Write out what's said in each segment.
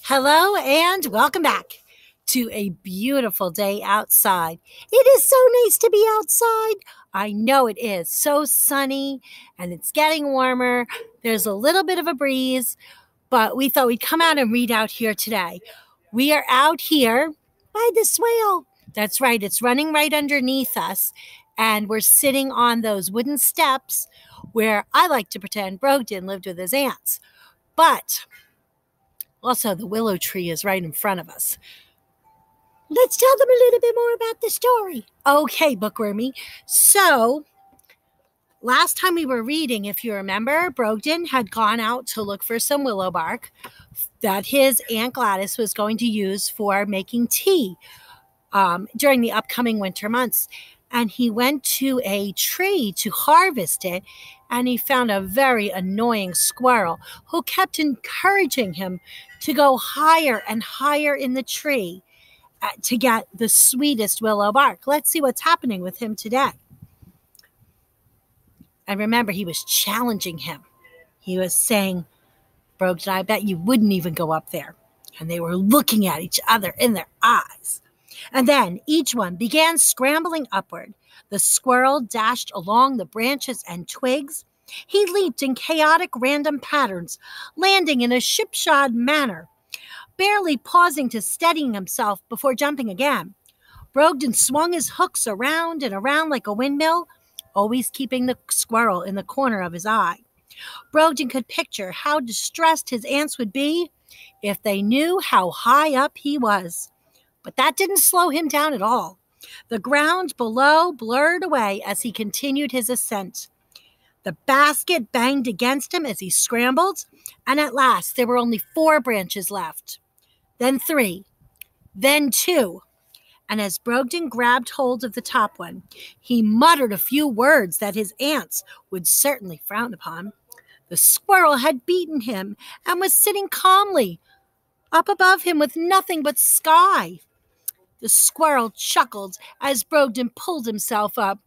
Hello and welcome back to a beautiful day outside. It is so nice to be outside. I know it is so sunny and it's getting warmer. There's a little bit of a breeze, but we thought we'd come out and read out here today. We are out here by the swale. That's right, it's running right underneath us, and we're sitting on those wooden steps where I like to pretend Brogden lived with his aunts. But also, the willow tree is right in front of us. Let's tell them a little bit more about the story. Okay, Bookwormy. So, last time we were reading, if you remember, Brogden had gone out to look for some willow bark that his Aunt Gladys was going to use for making tea during the upcoming winter months. And he went to a tree to harvest it, and he found a very annoying squirrel who kept encouraging him to go higher and higher in the tree to get the sweetest willow bark. Let's see what's happening with him today. And remember, he was challenging him. He was saying, Brogden, I bet you wouldn't even go up there. And they were looking at each other in their eyes. And then each one began scrambling upward. The squirrel dashed along the branches and twigs. He leaped in chaotic random patterns, landing in a shipshod manner, barely pausing to steady himself before jumping again. Brogden swung his hooks around and around like a windmill, always keeping the squirrel in the corner of his eye. Brogden could picture how distressed his aunts would be if they knew how high up he was. But that didn't slow him down at all. The ground below blurred away as he continued his ascent. The basket banged against him as he scrambled, and at last there were only 4 branches left. Then 3, then 2. And as Brogden grabbed hold of the top one, he muttered a few words that his aunts would certainly frown upon. The squirrel had beaten him and was sitting calmly up above him with nothing but sky. The squirrel chuckled as Brogden pulled himself up.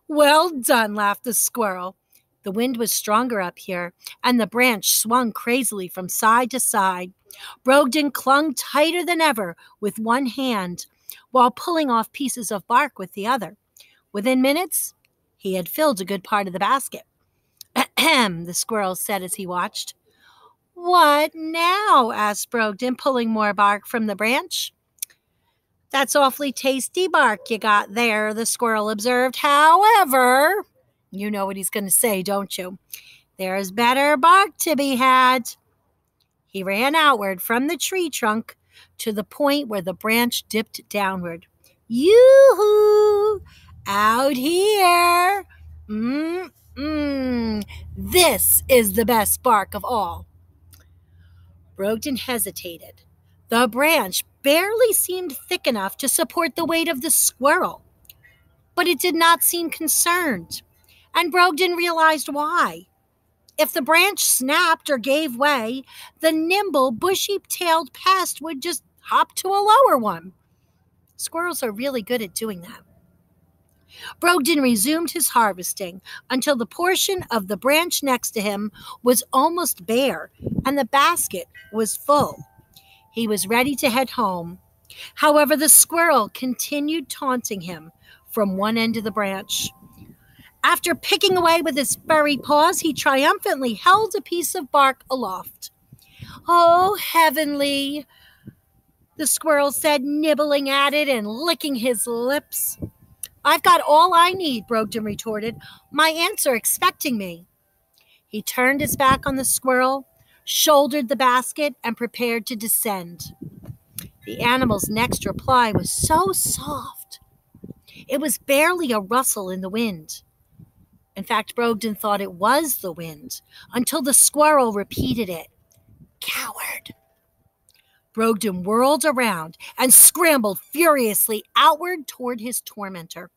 Well done, laughed the squirrel. The wind was stronger up here, and the branch swung crazily from side to side. Brogden clung tighter than ever with one hand, while pulling off pieces of bark with the other. Within minutes, he had filled a good part of the basket. Ahem, the squirrel said as he watched. What now? Asked Brogden, pulling more bark from the branch. That's awfully tasty bark you got there, the squirrel observed. However, you know what he's going to say, don't you? There's better bark to be had. He ran outward from the tree trunk to the point where the branch dipped downward. Yoo-hoo! Out here! This is the best bark of all. Brogden hesitated. The branch barely seemed thick enough to support the weight of the squirrel, but it did not seem concerned, and Brogden realized why. If the branch snapped or gave way, the nimble, bushy-tailed pest would just hop to a lower one. Squirrels are really good at doing that. Brogden resumed his harvesting until the portion of the branch next to him was almost bare and the basket was full. He was ready to head home. However, the squirrel continued taunting him from one end of the branch. After picking away with his furry paws, he triumphantly held a piece of bark aloft. Oh, heavenly, the squirrel said, nibbling at it and licking his lips. I've got all I need, Brogden retorted. My aunts are expecting me. He turned his back on the squirrel, shouldered the basket, and prepared to descend. The animal's next reply was so soft. It was barely a rustle in the wind. In fact, Brogden thought it was the wind until the squirrel repeated it. Coward. Brogden whirled around and scrambled furiously outward toward his tormentor.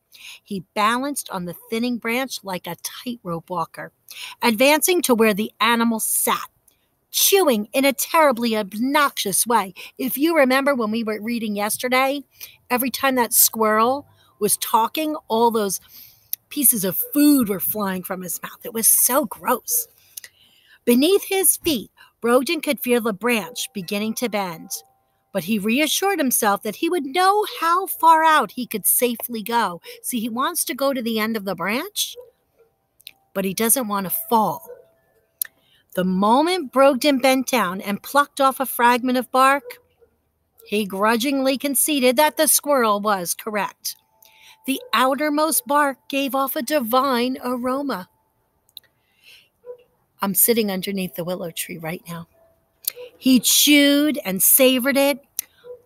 He balanced on the thinning branch like a tightrope walker, advancing to where the animal sat, chewing in a terribly obnoxious way. If you remember when we were reading yesterday, every time that squirrel was talking, all those pieces of food were flying from his mouth. It was so gross. Beneath his feet, Brogden could feel the branch beginning to bend, but he reassured himself that he would know how far out he could safely go. See, he wants to go to the end of the branch, but he doesn't want to fall. The moment Brogden bent down and plucked off a fragment of bark, he grudgingly conceded that the squirrel was correct. The outermost bark gave off a divine aroma. I'm sitting underneath the willow tree right now. He chewed and savored it.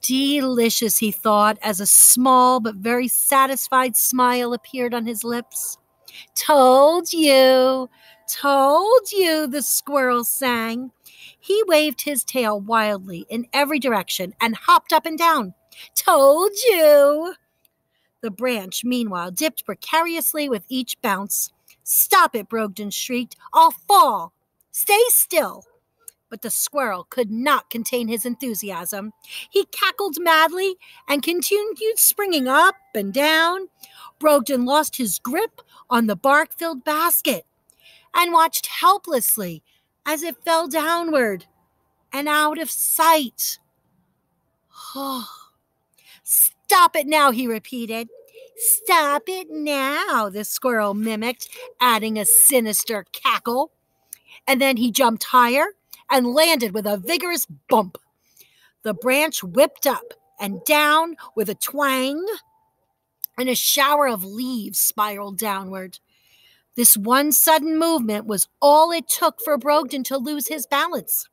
Delicious, he thought, as a small but very satisfied smile appeared on his lips. Told you, the squirrel sang. He waved his tail wildly in every direction and hopped up and down. Told you. The branch, meanwhile, dipped precariously with each bounce. Stop it, Brogden shrieked. I'll fall. Stay still. But the squirrel could not contain his enthusiasm. He cackled madly and continued springing up and down. Brogden lost his grip on the bark-filled basket and watched helplessly as it fell downward and out of sight. Oh, stop it now, he repeated. Stop it now, the squirrel mimicked, adding a sinister cackle. And then he jumped higher and landed with a vigorous bump. The branch whipped up and down with a twang, and a shower of leaves spiraled downward. This one sudden movement was all it took for Brogden to lose his balance.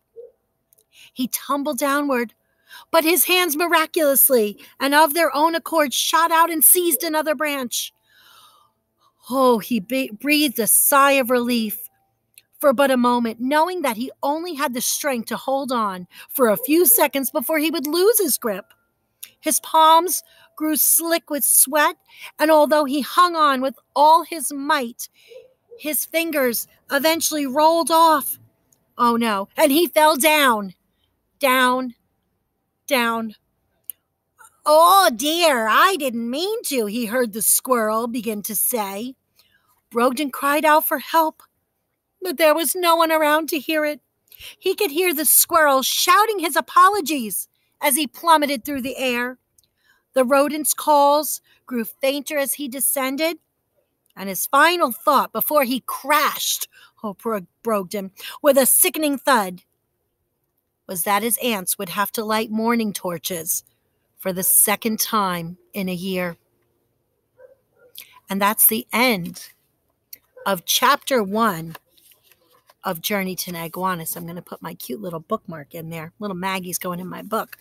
He tumbled downward, but his hands miraculously and of their own accord shot out and seized another branch. Oh, he breathed a sigh of relief for but a moment, knowing that he only had the strength to hold on for a few seconds before he would lose his grip. His palms grew slick with sweat, and although he hung on with all his might, his fingers eventually rolled off. Oh no, and he fell down. Down. Oh dear, I didn't mean to, he heard the squirrel begin to say. Brogden cried out for help, but there was no one around to hear it. He could hear the squirrel shouting his apologies as he plummeted through the air. The rodent's calls grew fainter as he descended, and his final thought before he crashed, Brogden, with a sickening thud, was that his aunts would have to light morning torches for the second time in a year. And that's the end of chapter 1 of Journey to Nagwanis. I'm going to put my cute little bookmark in there. Little Maggie's going in my book.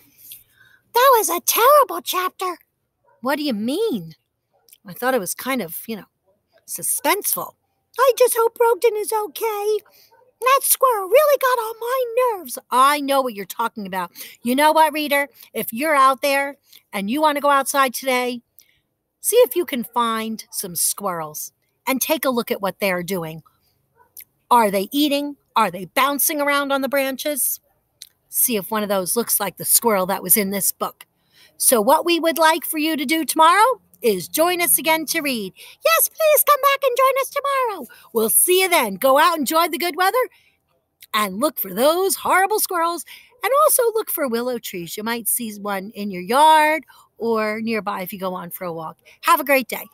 That was a terrible chapter. What do you mean? I thought it was kind of, suspenseful. I just hope Brogden is okay. That squirrel really got on my nerves. I know what you're talking about. You know what, reader? If you're out there and you want to go outside today, see if you can find some squirrels and take a look at what they're doing. Are they eating? Are they bouncing around on the branches? See if one of those looks like the squirrel that was in this book. So what we would like for you to do tomorrow is join us again to read. Yes, please come back and join us tomorrow. We'll see you then. Go out, enjoy the good weather, and look for those horrible squirrels. And also look for willow trees. You might see one in your yard or nearby if you go on for a walk. Have a great day.